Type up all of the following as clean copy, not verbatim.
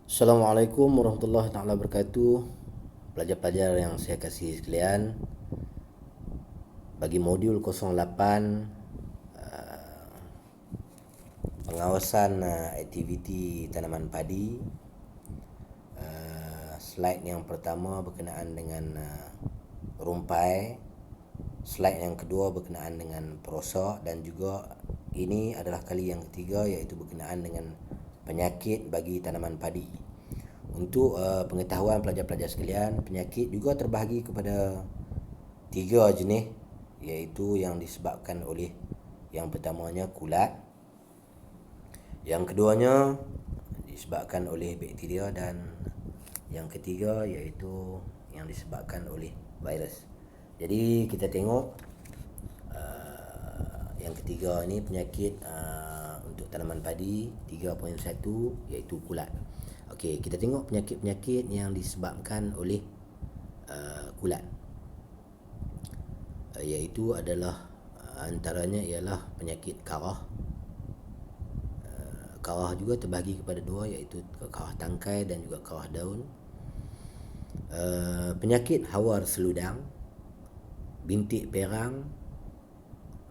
Assalamualaikum warahmatullahi taala wabarakatuh. Pelajar-pelajar yang saya kasihi sekalian, bagi modul 08 pengawasan aktiviti tanaman padi, slide yang pertama berkenaan dengan rumpai, slide yang kedua berkenaan dengan perosak, dan juga ini adalah kali yang ketiga iaitu berkenaan dengan penyakit bagi tanaman padi. Untuk pengetahuan pelajar-pelajar sekalian, penyakit juga terbahagi kepada 3 jenis, iaitu yang disebabkan oleh, yang pertamanya kulat, yang keduanya disebabkan oleh bakteria, dan yang ketiga iaitu yang disebabkan oleh virus. Jadi kita tengok yang ketiga ni penyakit untuk tanaman padi 3.1 iaitu kulat. Okey, kita tengok penyakit-penyakit yang disebabkan oleh kulat, iaitu adalah antaranya ialah penyakit karah. Karah juga terbahagi kepada dua, iaitu karah tangkai dan juga karah daun. Penyakit hawar seludang, bintik perang,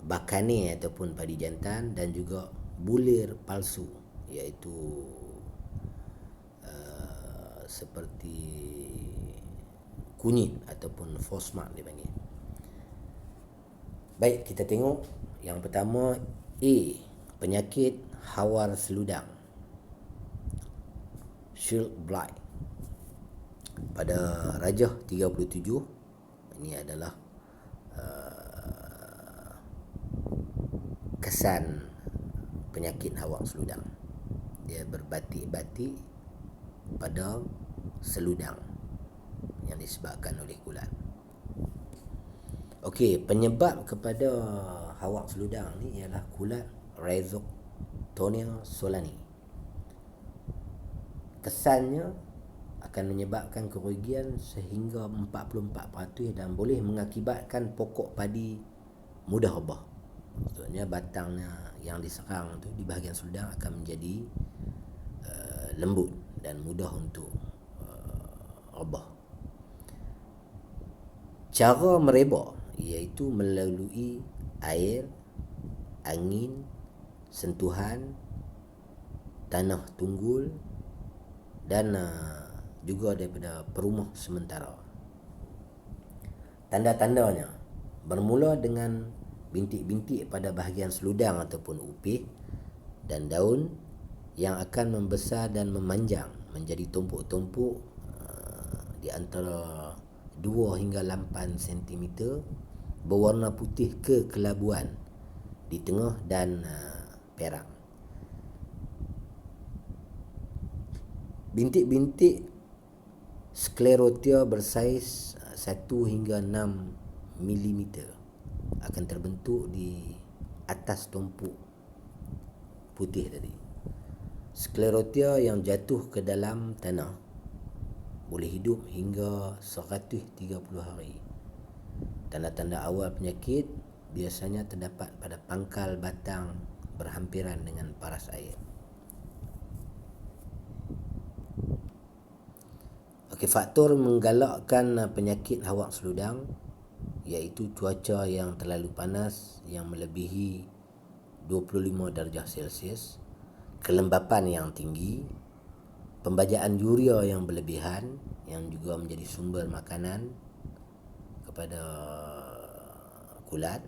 bakane ataupun padi jantan, dan juga bulir palsu, iaitu seperti kunyit ataupun fosmat dipanggil. Baik, kita tengok yang pertama, A, penyakit hawar seludang, shield blight. Pada rajah 37, ini adalah kesan penyakit hawar seludang. Dia berbatik-batik pada seludang yang disebabkan oleh kulat. Okey, penyebab kepada hawar seludang ni ialah kulat Rhizoctonia solani. Kesannya akan menyebabkan kerugian sehingga 44% dan boleh mengakibatkan pokok padi mudah rebah. Maksudnya batangnya yang diserang tu di bahagian seludang akan menjadi lembut dan mudah untuk rebah. Cara merebak iaitu melalui air, angin, sentuhan, tanah tunggul, dan juga daripada perumah sementara. Tanda-tandanya bermula dengan bintik-bintik pada bahagian seludang ataupun upih dan daun yang akan membesar dan memanjang menjadi tumpuk-tumpuk di antara 2 hingga 8 cm, berwarna putih kekelabuan di tengah dan perak. Bintik-bintik sklerotia bersaiz 1 hingga 6 mm akan terbentuk di atas tumpuk putih tadi. Sklerotia yang jatuh ke dalam tanah boleh hidup hingga 130 hari. Tanda-tanda awal penyakit biasanya terdapat pada pangkal batang berhampiran dengan paras air. Okey, faktor menggalakkan penyakit hawar seludang iaitu cuaca yang terlalu panas yang melebihi 25 darjah Celsius, kelembapan yang tinggi, pembajaan urea yang berlebihan yang juga menjadi sumber makanan kepada kulat.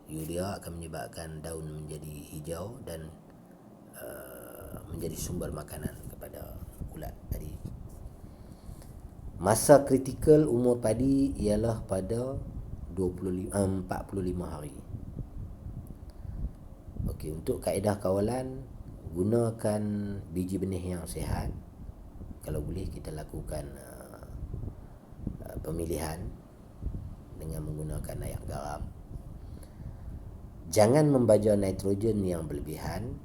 Urea akan menyebabkan daun menjadi hijau dan menjadi sumber makanan kepada kulat tadi. Masa kritikal umur padi ialah pada 45 hari. Okey, untuk kaedah kawalan, gunakan biji benih yang sihat. Kalau boleh kita lakukan pemilihan dengan menggunakan air garam. Jangan membaja nitrogen yang berlebihan.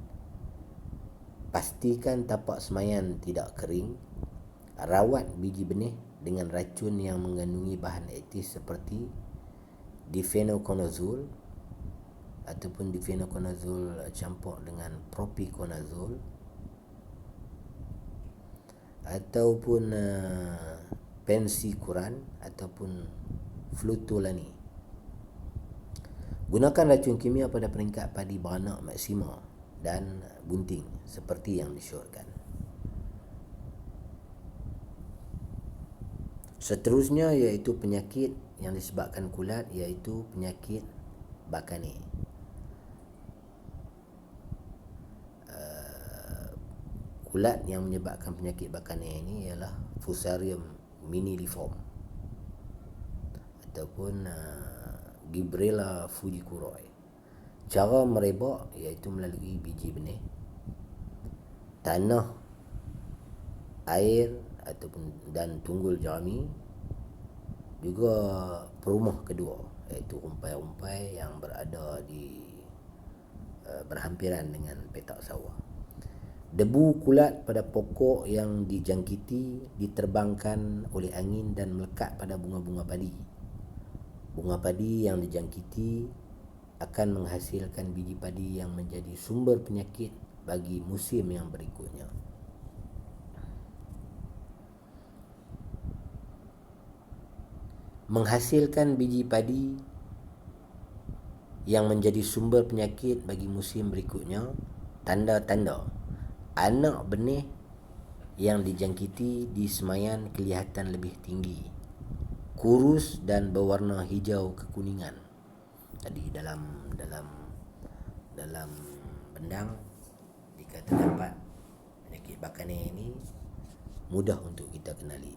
Pastikan tapak semayan tidak kering. Rawat biji benih dengan racun yang mengandungi bahan aktif seperti difenoconazole ataupun difenoconazole campur dengan propiconazole. ataupun pensi kuran ataupun flutolani. Gunakan racun kimia pada peringkat padi beranak maksima dan bunting seperti yang disyorkan. Seterusnya iaitu penyakit yang disebabkan kulat, iaitu penyakit bakane. Kulat yang menyebabkan penyakit bakane ini ialah Fusarium miniliform ataupun Gibrella fujikuri. Cara merebak iaitu melalui biji benih, tanah, air ataupun dan tunggul jerami, juga perumah kedua iaitu rumpai-rumpai yang berada di berhampiran dengan petak sawah. Debu kulat pada pokok yang dijangkiti diterbangkan oleh angin dan melekat pada bunga-bunga padi. Bunga padi yang dijangkiti akan menghasilkan biji padi yang menjadi sumber penyakit bagi musim yang berikutnya. Menghasilkan biji padi yang menjadi sumber penyakit bagi musim berikutnya. Tanda-tanda: anak benih yang dijangkiti di semayan kelihatan lebih tinggi, kurus dan berwarna hijau kekuningan. Tadi dalam bendang, jika terdapat penyakit bakane ini, mudah untuk kita kenali.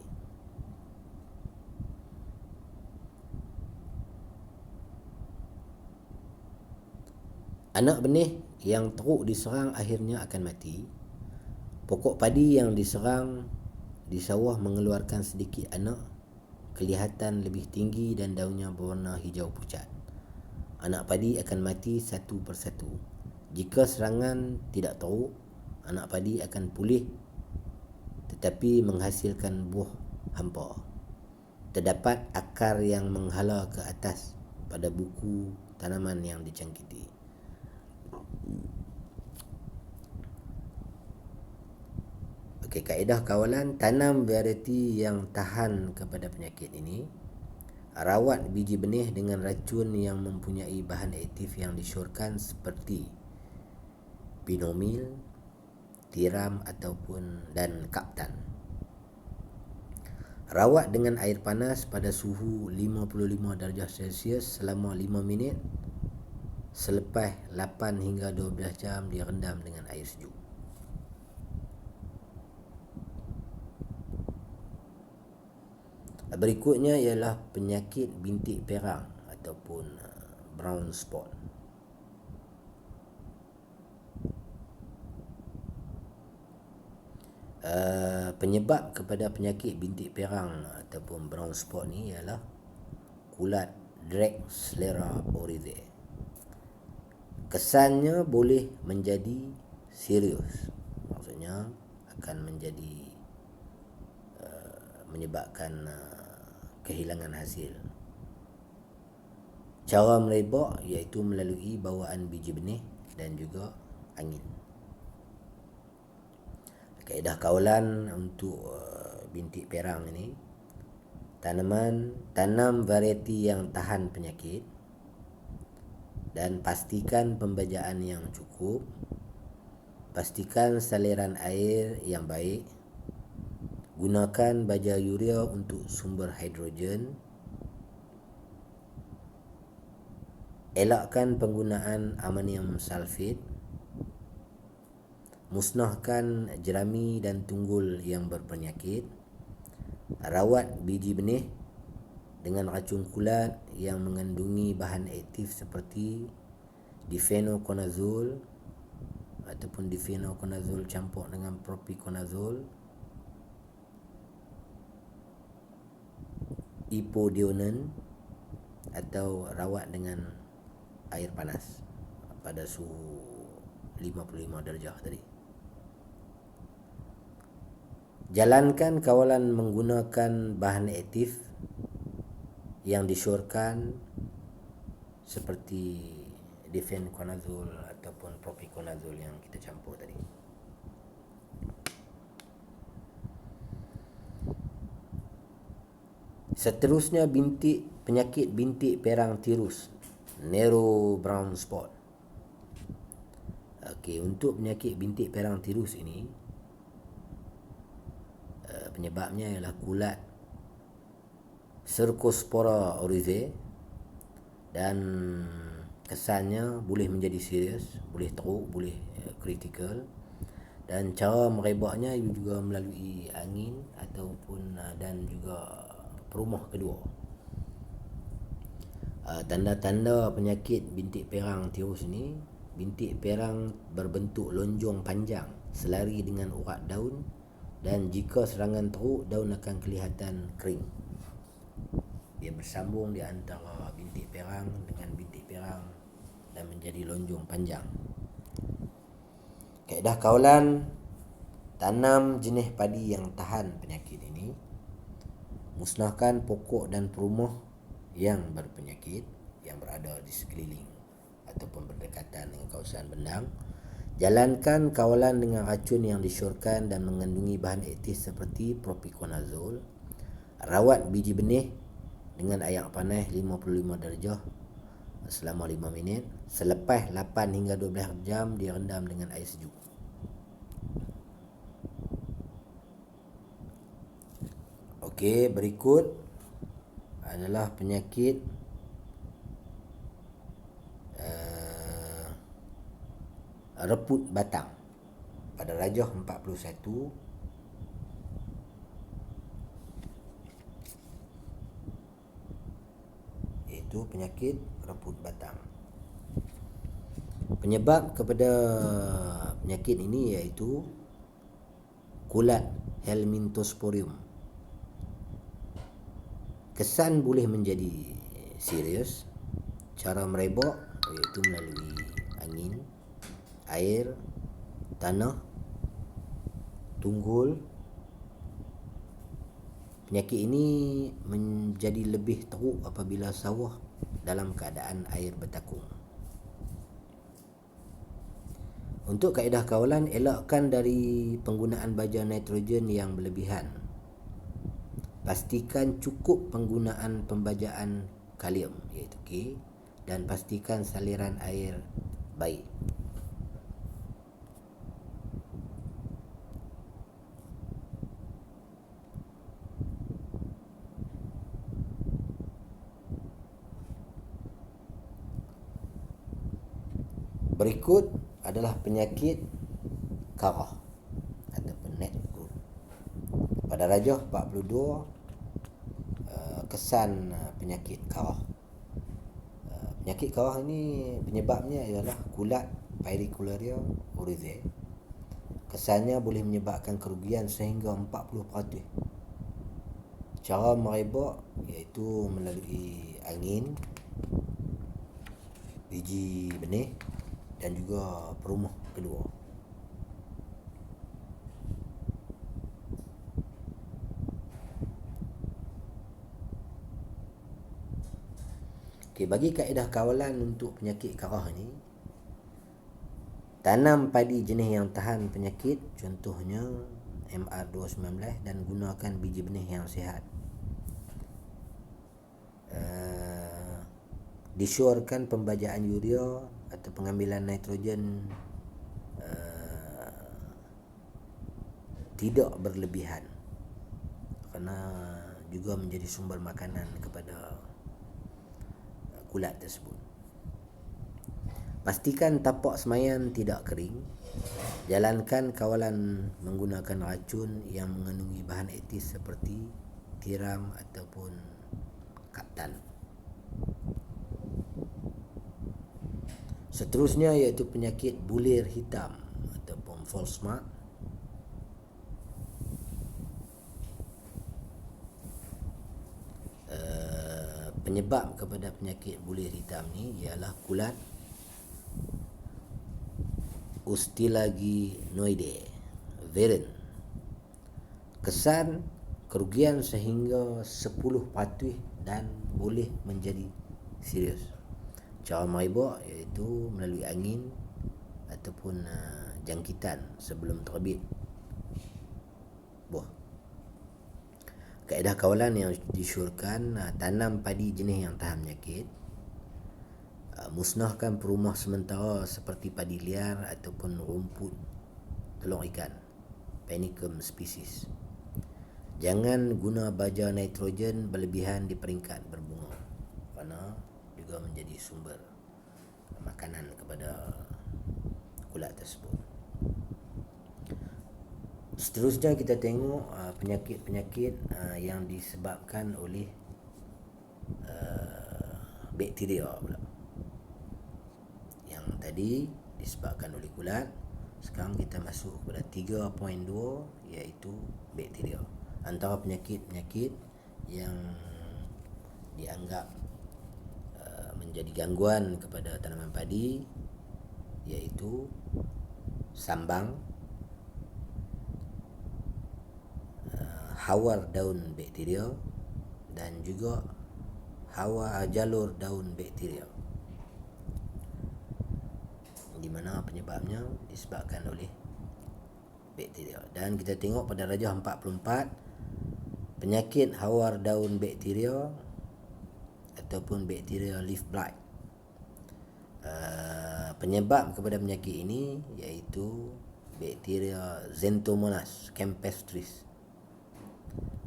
Anak benih yang teruk diserang akhirnya akan mati. Pokok padi yang diserang di sawah mengeluarkan sedikit anak, kelihatan lebih tinggi dan daunnya berwarna hijau pucat. Anak padi akan mati satu persatu. Jika serangan tidak teruk, anak padi akan pulih tetapi menghasilkan buah hampa. Terdapat akar yang menghala ke atas pada buku tanaman yang dijangkiti. Okey, kaedah kawalan: tanam varieti yang tahan kepada penyakit ini. Rawat biji benih dengan racun yang mempunyai bahan aktif yang disyorkan seperti binomil, tiram ataupun dan kaptan. Rawat dengan air panas pada suhu 55 darjah Celsius selama 5 minit. Selepas 8 hingga 12 jam direndam dengan air sejuk. Berikutnya ialah penyakit bintik perang ataupun brown spot. Penyebab kepada penyakit bintik perang ataupun brown spot ni ialah kulat Drexlera oryzae. Kesannya boleh menjadi serius, maksudnya akan menjadi menyebabkan kehilangan hasil. Cara merebak iaitu melalui bawaan biji benih dan juga angin. Kaedah kawalan untuk bintik perang ini: tanam varieti yang tahan penyakit dan pastikan pembajaan yang cukup. Pastikan saliran air yang baik. Gunakan baja urea untuk sumber hidrogen. Elakkan penggunaan amonium sulfate. Musnahkan jerami dan tunggul yang berpenyakit. Rawat biji benih dengan racun kulat yang mengandungi bahan aktif seperti difenoconazole ataupun difenoconazole campur dengan propiconazole, ipodionen, atau rawat dengan air panas pada suhu 55 darjah tadi. Jalankan kawalan menggunakan bahan aktif yang disyorkan seperti difenoconazole ataupun propiconazole yang kita campur tadi. Seterusnya penyakit bintik perang tirus, narrow brown spot. Okey, untuk penyakit bintik perang tirus ini, penyebabnya ialah kulat Cercospora oryzae, dan kesannya boleh menjadi serius, boleh teruk, boleh kritikal, dan cara merebaknya juga melalui angin ataupun dan juga perumah kedua. Tanda-tanda penyakit bintik perang tirus ini, bintik perang berbentuk lonjong panjang selari dengan urat daun, dan jika serangan teruk, daun akan kelihatan kering. Dia bersambung di antara bintik perang dengan bintik perang dan menjadi lonjong panjang. Kaedah kawalan: tanam jenis padi yang tahan penyakit ini, musnahkan pokok dan perumah yang berpenyakit yang berada di sekeliling ataupun berdekatan dengan kawasan bendang. Jalankan kawalan dengan racun yang disyorkan dan mengandungi bahan aktif seperti propiconazole. Rawat biji benih dengan air panas 55 darjah selama 5 minit. Selepas 8 hingga 12 jam direndam dengan air sejuk. Okey, berikut adalah penyakit reput batang pada rajah 41. Iaitu penyakit reput batang. Penyebab kepada penyakit ini iaitu kulat Helminthosporium. Kesan boleh menjadi serius. Cara merebak iaitu melalui angin, air, tanah, tunggul. Penyakit ini menjadi lebih teruk apabila sawah dalam keadaan air bertakung. Untuk kaedah kawalan, elakkan dari penggunaan baja nitrogen yang berlebihan. Pastikan cukup penggunaan pembajaan kalium iaitu K, dan pastikan saliran air baik. Berikut adalah penyakit karah ataupun neck growth. Pada rajah 42, kesan penyakit karah. Penyakit karah ini penyebabnya ialah kulat Pyricularia oryzae. Kesannya boleh menyebabkan kerugian sehingga 40%. Cara merebak iaitu melalui angin, biji benih dan juga perumah kedua. Okey, bagi kaedah kawalan untuk penyakit karah ini, tanam padi jenis yang tahan penyakit, contohnya MR219, dan gunakan biji benih yang sihat. Disyorkan pembajaan urea atau pengambilan nitrogen tidak berlebihan, kerana juga menjadi sumber makanan kepada kulat tersebut. Pastikan tapak semayan tidak kering. Jalankan kawalan menggunakan racun yang mengandungi bahan aktif seperti tiram ataupun kaptan. Seterusnya iaitu penyakit bulir hitam ataupun false mark. Penyebab kepada penyakit bulir hitam ni ialah kulat Ustilaginoideae variant. Kesan kerugian sehingga 10% dan boleh menjadi serius. Cara merebak iaitu melalui angin ataupun jangkitan sebelum terbit buah. Kaedah kawalan yang disyorkan, tanam padi jenis yang tahan penyakit, musnahkan perumah sementara seperti padi liar ataupun rumput telur ikan, Panicum species. Jangan guna baja nitrogen berlebihan di peringkat berbunga, kerana juga menjadi sumber makanan kepada kulat tersebut. Seterusnya kita tengok penyakit-penyakit yang disebabkan oleh bakteria pula. Yang tadi disebabkan oleh kulat, sekarang kita masuk kepada 3.2, iaitu bakteria. Antara penyakit-penyakit yang dianggap menjadi gangguan kepada tanaman padi, iaitu sambang, hawar daun bakteria, dan juga jalur daun bakteria, di mana penyebabnya disebabkan oleh bakteria. Dan kita tengok pada rajah 44, penyakit hawar daun bakteria ataupun bakteria leaf blight. Penyebab kepada penyakit ini iaitu bakteria Xanthomonas campestris.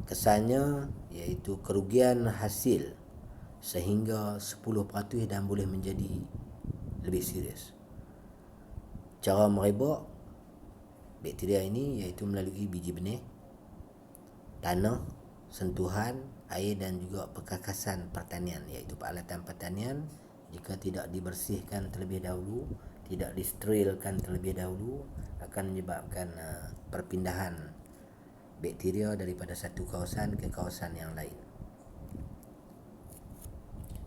Kesannya iaitu kerugian hasil sehingga 10% dan boleh menjadi lebih serius. Cara merebak bakteria ini iaitu melalui biji benih, tanah, sentuhan, air dan juga perkakasan pertanian, iaitu peralatan pertanian. Jika tidak dibersihkan terlebih dahulu, tidak disterilkan terlebih dahulu, akan menyebabkan perpindahan bakteria daripada satu kawasan ke kawasan yang lain.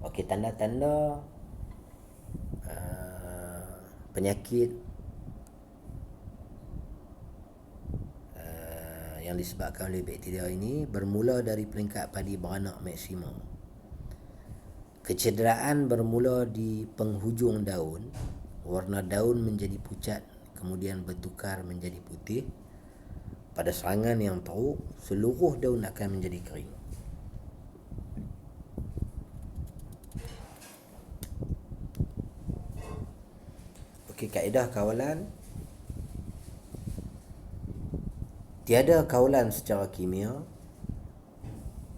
Okey, tanda-tanda penyakit yang disebabkan oleh bakteria ini bermula dari peringkat padi beranak maksimum. Kecederaan bermula di penghujung daun, warna daun menjadi pucat kemudian bertukar menjadi putih. Pada serangan yang teruk, seluruh daun akan menjadi kering. Okey, kaedah kawalan. Tiada kawalan secara kimia.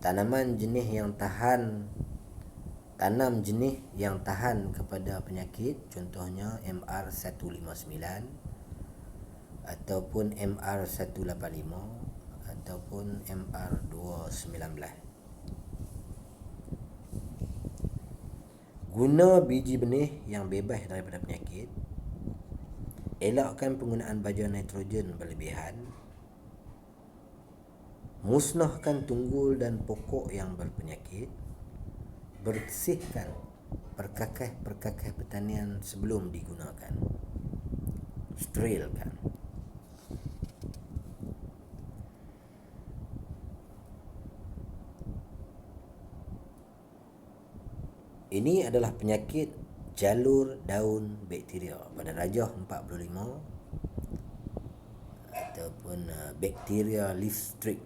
Tanam jenis yang tahan kepada penyakit, contohnya MR159 ataupun MR185 ataupun MR219. Guna biji benih yang bebas daripada penyakit. Elakkan penggunaan baja nitrogen berlebihan. Musnahkan tunggul dan pokok yang berpenyakit. Bersihkan perkakas-perkakas pertanian sebelum digunakan. Sterilkan. Ini adalah penyakit jalur daun bakteria pada rajah 45 ataupun bakteria leaf streak.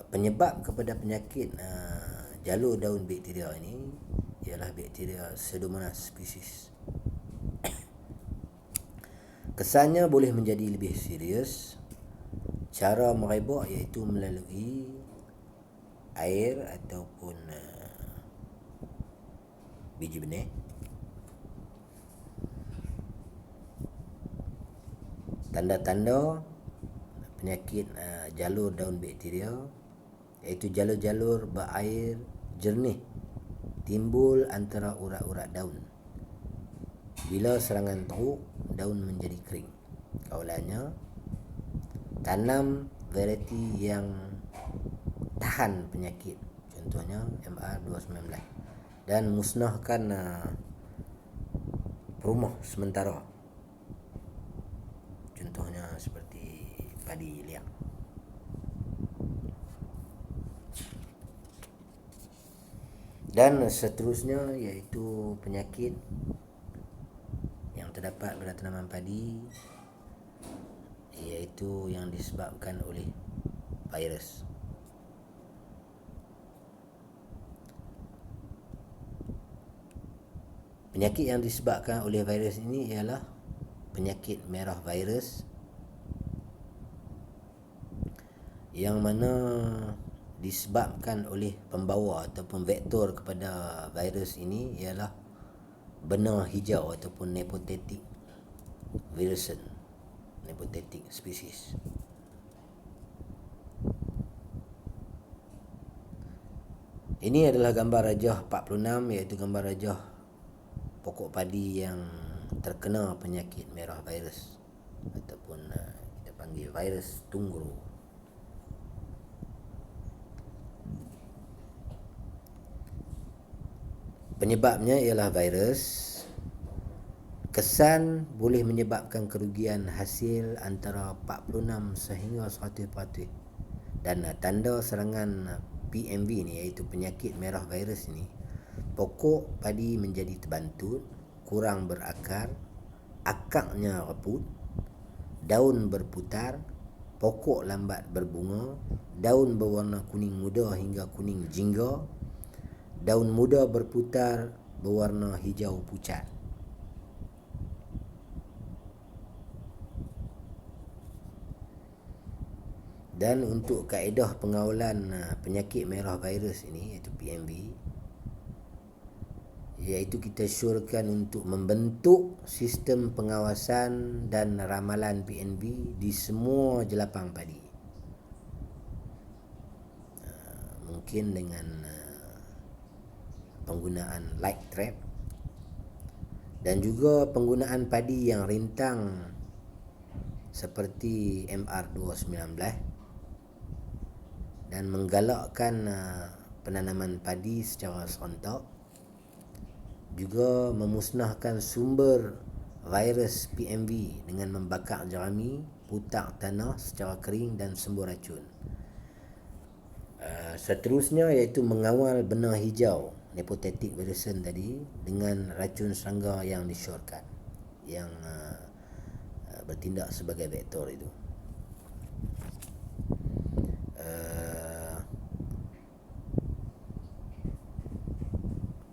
Penyebab kepada penyakit jalur daun bakteria ini ialah bakteria Pseudomonas species. Kesannya boleh menjadi lebih serius. Cara merebak iaitu melalui air ataupun biji benih. Tanda-tanda penyakit jalur daun bakteria iaitu jalur-jalur berair jernih timbul antara urat-urat daun. Bila serangan teruk, daun menjadi kering. Kawalannya, tanam varieti yang tahan penyakit, contohnya MR219, dan musnahkan perumah sementara, contohnya seperti padi liang. Dan seterusnya iaitu penyakit yang terdapat pada tanaman padi, iaitu yang disebabkan oleh virus. Penyakit yang disebabkan oleh virus ini ialah penyakit merah virus, yang mana disebabkan oleh pembawa ataupun vektor kepada virus ini ialah benang hijau ataupun nepothetic virusen, nepothetic species. Ini adalah gambar rajah 46, iaitu gambar rajah pokok padi yang terkena penyakit merah virus ataupun kita panggil virus tungguru. Penyebabnya ialah virus. Kesan boleh menyebabkan kerugian hasil antara 46 sehingga 100%. Dan tanda serangan PMV ni, iaitu penyakit merah virus ni, pokok padi menjadi terbantut, kurang berakar, akarnya reput, daun berputar, pokok lambat berbunga, daun berwarna kuning muda hingga kuning jingga, daun muda berputar berwarna hijau pucat. Dan untuk kaedah pengawalan penyakit merah virus ini, iaitu PMV, iaitu kita syorkan untuk membentuk sistem pengawasan dan ramalan PMV di semua jelapang padi. Mungkin dengan penggunaan light trap dan juga penggunaan padi yang rintang seperti MR219, dan menggalakkan penanaman padi secara serentak, juga memusnahkan sumber virus PMV dengan membakar jerami, putak tanah secara kering dan sembur racun. Seterusnya iaitu mengawal benang hijau nepothetic virusen tadi dengan racun serangga yang disyorkan, yang bertindak sebagai vektor itu.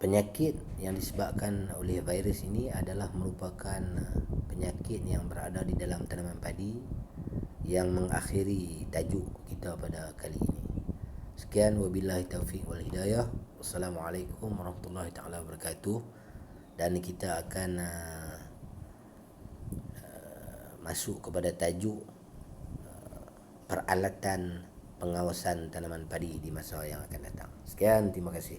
Penyakit yang disebabkan oleh virus ini adalah merupakan penyakit yang berada di dalam tanaman padi, yang mengakhiri tajuk kita pada kali ini. Sekian, wabillahi taufiq wal hidayah. Wassalamualaikum warahmatullahi taala wabarakatuh. Dan kita akan masuk kepada tajuk peralatan pengawasan tanaman padi di masa yang akan datang. Sekian, terima kasih.